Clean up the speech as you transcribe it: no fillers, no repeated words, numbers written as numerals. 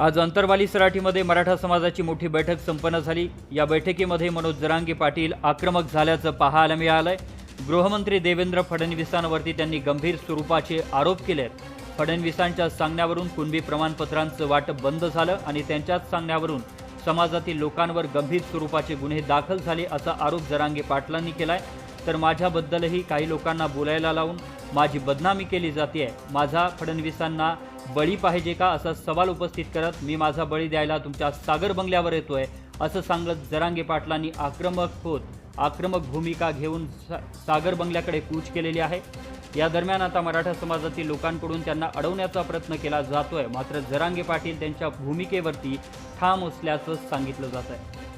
आज अंतरवाली सराटीमध्ये मराठा समाजाची मोठी बैठक संपन्न झाली। या बैठकीमध्ये मनोज जरांगे पाटील आक्रमक झाल्याचं पाहायला मिळालंय। गृहमंत्री देवेंद्र फडणवीसांवरती त्यांनी गंभीर स्वरूपाचे आरोप केले। फडणवीसांच्या सांगण्यावरून कुणबी प्रमाणपत्रांचं वाटप बंद झालं आणि त्यांच्याच सांगण्यावरून समाजातील लोकांवर गंभीर स्वरूपाचे गुन्हे दाखल झाले असा आरोप जरांगे पाटलांनी केलाय। तर माझ्याबद्दलही काही लोकांना बोलायला लावून माझी बदनामी केली जाते। माझा फडणवीसांना बळी पाहिजे का असा सवाल उपस्थित करत मी माझा बळी द्यायला तुमच्या सागर बंगल्यावर येतोय असं सांगत जरांगे पाटलांनी आक्रमक भूमिका घेऊन सागर बंगल्याकडे कूच केलेली आहे। या दरम्यान आता मराठा समाजातील लोकांकडून त्यांना अडवण्याचा प्रयत्न केला जातोय, मात्र जरांगे पाटील त्यांच्या भूमिकेवरती ठाम असल्याचं सांगितलं जात आहे।